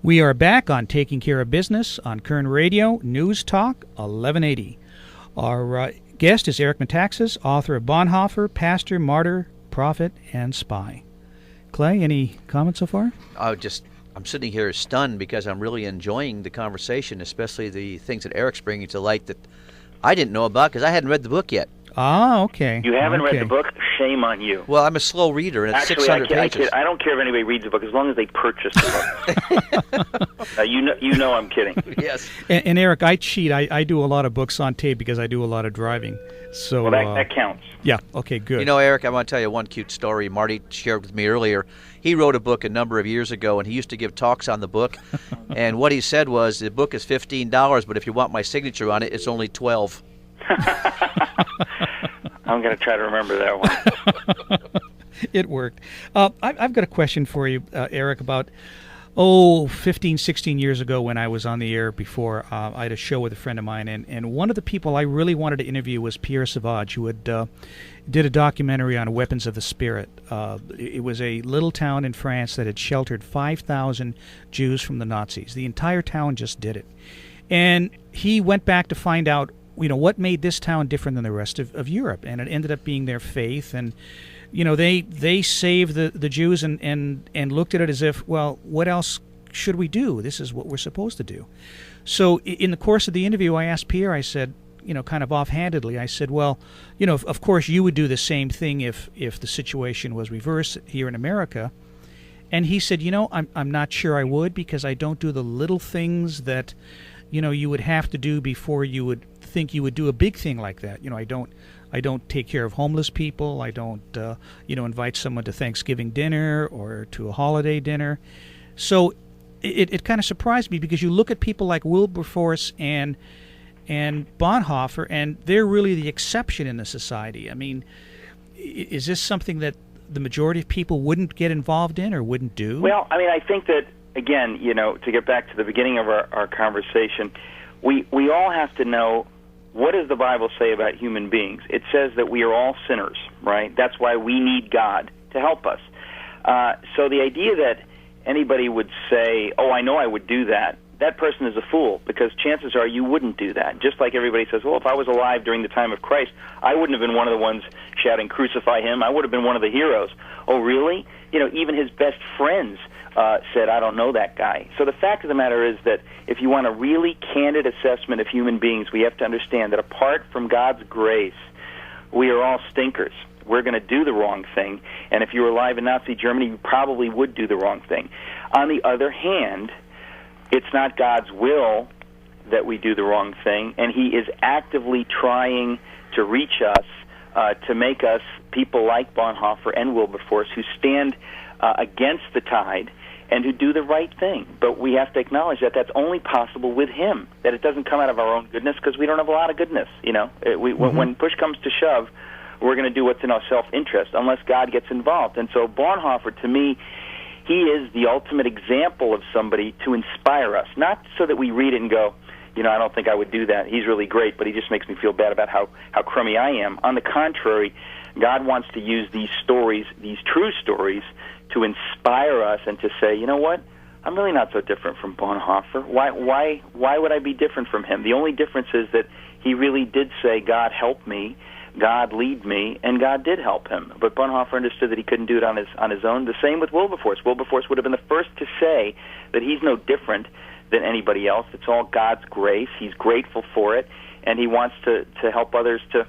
We are back on Taking Care of Business on Kern Radio Newstalk 1180. Our guest is Eric Metaxas, author of Bonhoeffer, Pastor, Martyr, Prophet, and Spy. Clay, any comments so far? I'm sitting here stunned because I'm really enjoying the conversation, especially the things that Eric's bringing to light that I didn't know about because I hadn't read the book yet. Ah, okay. You haven't read the book? Shame on you. Well, I'm a slow reader, and it's 600 pages. I don't care if anybody reads the book as long as they purchase the book. You know I'm kidding. Yes. And Eric, I cheat. I do a lot of books on tape because I do a lot of driving. So well, that counts. Yeah, okay, good. You know, Eric, I want to tell you one cute story Marty shared with me earlier. He wrote a book a number of years ago, and he used to give talks on the book. And what he said was, the book is $15, but if you want my signature on it, it's only $12. I'm going to try to remember that one. It worked. I've got a question for you, Eric, about 15, 16 years ago when I was on the air before. I had a show with a friend of mine, and one of the people I really wanted to interview was Pierre Sauvage, who did a documentary on weapons of the spirit. It was a little town in France that had sheltered 5,000 Jews from the Nazis. The entire town just did it. And he went back to find out, what made this town different than the rest of Europe, and it ended up being their faith. And they saved the Jews and looked at it as if, well, what else should we do? This is what we're supposed to do. So in the course of the interview, I asked Pierre, I said, kind of offhandedly, I said, well, of course you would do the same thing if the situation was reversed here in America. And he said, I'm not sure I would, because I don't do the little things that, you would have to do before you would think you would do a big thing like that. I don't take care of homeless people. I don't, invite someone to Thanksgiving dinner or to a holiday dinner. So it kind of surprised me, because you look at people like Wilberforce and Bonhoeffer, and they're really the exception in the society. I mean, is this something that the majority of people wouldn't get involved in or wouldn't do? Well, I think that, again, to get back to the beginning of our conversation, we all have to know, what does the Bible say about human beings? It says that we are all sinners, right? That's why we need God to help us. So the idea that anybody would say, I know I would do that, that person is a fool, because chances are you wouldn't do that. Just like everybody says, well, if I was alive during the time of Christ, I wouldn't have been one of the ones shouting, crucify him. I would have been one of the heroes. Oh, really? Even his best friends said, I don't know that guy. So the fact of the matter is that if you want a really candid assessment of human beings, we have to understand that apart from God's grace, we are all stinkers. We're going to do the wrong thing. And if you were alive in Nazi Germany, you probably would do the wrong thing. On the other hand, it's not God's will that we do the wrong thing, and He is actively trying to reach us, to make us people like Bonhoeffer and Wilberforce, who stand against the tide and who do the right thing. But we have to acknowledge that that's only possible with Him, that it doesn't come out of our own goodness, because we don't have a lot of goodness. When push comes to shove, we're going to do what's in our self-interest unless God gets involved. And so Bonhoeffer, to me, he is the ultimate example of somebody to inspire us, not so that we read it and go, I don't think I would do that. He's really great, but he just makes me feel bad about how crummy I am. On the contrary, God wants to use these stories, these true stories, to inspire us and to say, you know what? I'm really not so different from Bonhoeffer. Why would I be different from him? The only difference is that he really did say, God help me, God lead me, and God did help him. But Bonhoeffer understood that he couldn't do it on his own. The same with Wilberforce. Wilberforce would have been the first to say that he's no different than anybody else. It's all God's grace. He's grateful for it, and he wants to help others to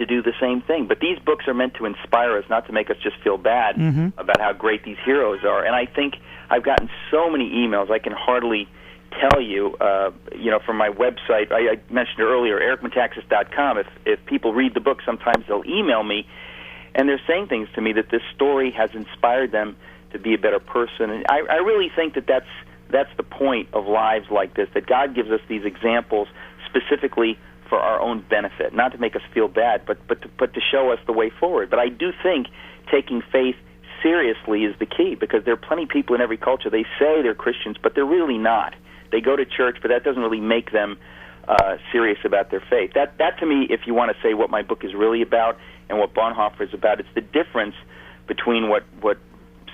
do the same thing. But these books are meant to inspire us, not to make us just feel bad about how great these heroes are. And I think I've gotten so many emails, I can hardly tell you, from my website. I mentioned earlier, ericmetaxas.com. If people read the book, sometimes they'll email me, and they're saying things to me that this story has inspired them to be a better person. And I really think that that's the point of lives like this, that God gives us these examples specifically for our own benefit, not to make us feel bad, but to show us the way forward. But I do think taking faith seriously is the key, because there are plenty of people in every culture, they say they're Christians, but they're really not. They go to church, but that doesn't really make them serious about their faith. That to me, if you want to say what my book is really about and what Bonhoeffer is about, it's the difference between what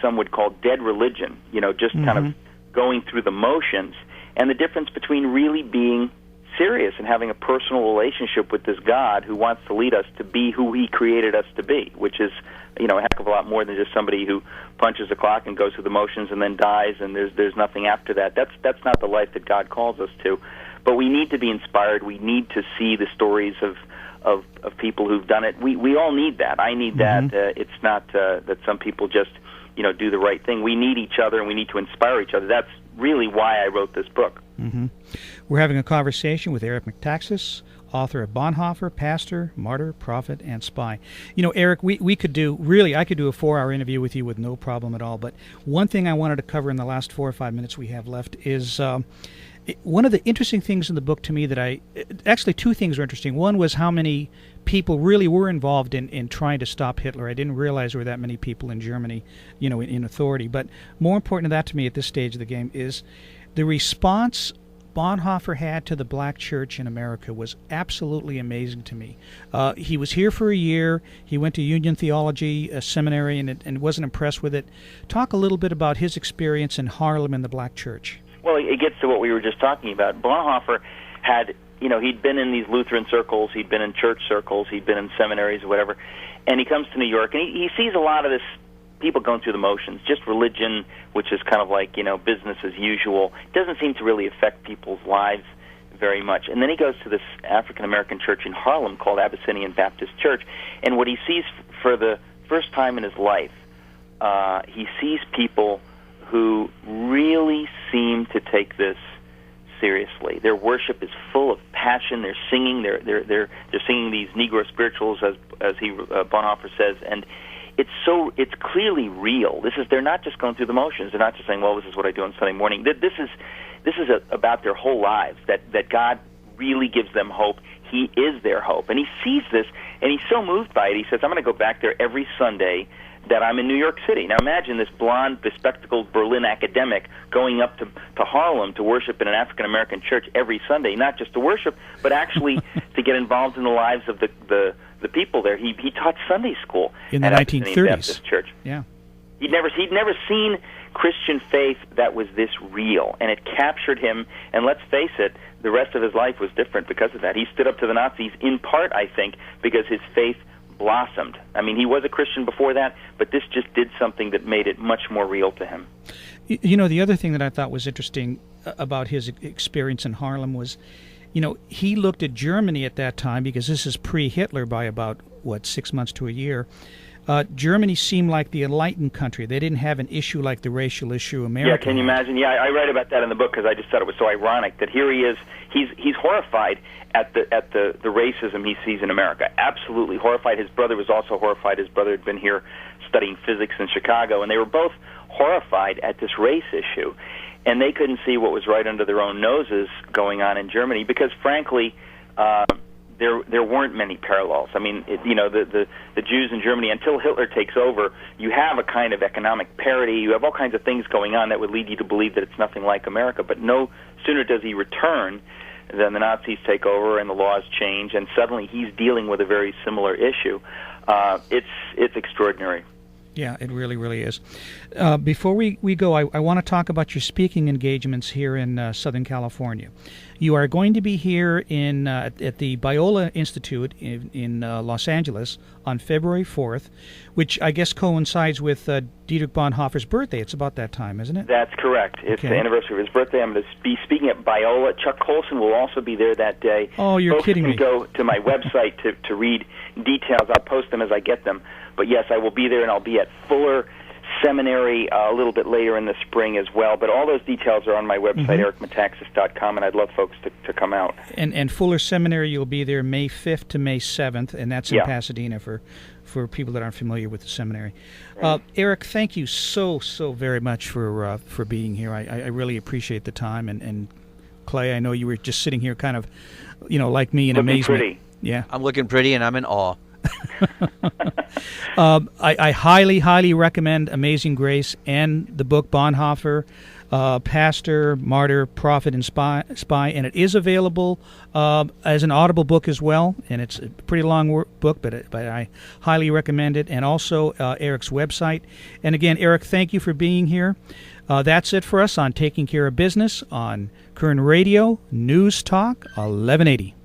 some would call dead religion, just kind of going through the motions, and the difference between really being serious and having a personal relationship with this God who wants to lead us to be who He created us to be, which is, a heck of a lot more than just somebody who punches the clock and goes through the motions and then dies, and there's nothing after that. That's not the life that God calls us to. But we need to be inspired. We need to see the stories of people who've done it. We all need that. I need that. It's not that some people just do the right thing. We need each other, and we need to inspire each other. That's really why I wrote this book. We're having a conversation with Eric Metaxas, author of Bonhoeffer, Pastor, Martyr, Prophet, and Spy. Eric, I could do a 4-hour interview with you with no problem at all, but one thing I wanted to cover in the last 4 or 5 minutes we have left is one of the interesting things in the book to me actually two things were interesting. One was how many people really were involved in trying to stop Hitler. I didn't realize there were that many people in Germany, in authority. But more important than that to me at this stage of the game is the response Bonhoeffer had to the black church in America was absolutely amazing to me. He was here for a year. He went to Union Theology Seminary and wasn't impressed with it. Talk a little bit about his experience in Harlem and the black church. Well, it gets to what we were just talking about. Bonhoeffer had, he'd been in these Lutheran circles, he'd been in church circles, he'd been in seminaries or whatever, and he comes to New York, and he sees a lot of this, people going through the motions, just religion, which is kind of like, business as usual. It doesn't seem to really affect people's lives very much. And then he goes to this African-American church in Harlem called Abyssinian Baptist Church, and what he sees for the first time in his life, he sees people who really seem to take this seriously. Their worship is full of passion. They're singing. They're singing these Negro spirituals, as Bonhoeffer says, and it's clearly real. They're not just going through the motions. They're not just saying, well, this is what I do on Sunday morning. This is about their whole lives. That God really gives them hope. He is their hope, and he sees this, and he's so moved by it. He says, I'm going to go back there every Sunday that I'm in New York City. Now imagine this blonde, bespectacled Berlin academic going up to Harlem to worship in an African-American church every Sunday, not just to worship, but actually to get involved in the lives of the people there. He taught Sunday school in the 1930s. Baptist Church. Yeah. He'd never seen Christian faith that was this real, and it captured him, and let's face it, the rest of his life was different because of that. He stood up to the Nazis in part, I think, because his faith blossomed. I mean, he was a Christian before that, but this just did something that made it much more real to him. The other thing that I thought was interesting about his experience in Harlem was, he looked at Germany at that time, because this is pre-Hitler by about, 6 months to a year. Germany seemed like the enlightened country. They didn't have an issue like the racial issue America. Yeah, can you imagine? Yeah, I write about that in the book because I just thought it was so ironic that here he is. He's horrified at the racism he sees in America. Absolutely horrified. His brother was also horrified. His brother had been here studying physics in Chicago, and they were both horrified at this race issue. And they couldn't see what was right under their own noses going on in Germany because, frankly, there weren't many parallels. I mean, the Jews in Germany, until Hitler takes over, you have a kind of economic parity. You have all kinds of things going on that would lead you to believe that it's nothing like America. But no sooner does he return than the Nazis take over and the laws change, and suddenly he's dealing with a very similar issue. It's extraordinary. Yeah, it really, really is. Before we go, I want to talk about your speaking engagements here in Southern California. You are going to be here at the Biola Institute in Los Angeles on February 4th, which I guess coincides with Dietrich Bonhoeffer's birthday. It's about that time, isn't it? That's correct. It's the anniversary of his birthday. I'm going to be speaking at Biola. Chuck Colson will also be there that day. Oh, you're kidding me. Folks can go to my website to read details. I'll post them as I get them. But yes, I will be there, and I'll be at Fuller Seminary a little bit later in the spring as well. But all those details are on my website, ericmetaxas.com, and I'd love folks to come out. And Fuller Seminary, you'll be there May 5th to May 7th, and that's in Pasadena for people that aren't familiar with the seminary. Right. Eric, thank you so very much for being here. I really appreciate the time. And Clay, I know you were just sitting here kind of, like me in looking amazement. Pretty. Yeah. I'm looking pretty, and I'm in awe. I highly recommend Amazing Grace and the book Bonhoeffer, Pastor, Martyr, Prophet, and Spy, and it is available as an Audible book as well, and it's a pretty long book, but I highly recommend it, and also Eric's website. And again, Eric, thank you for being here. That's it for us on Taking Care of Business on Kern Radio Newstalk 1180.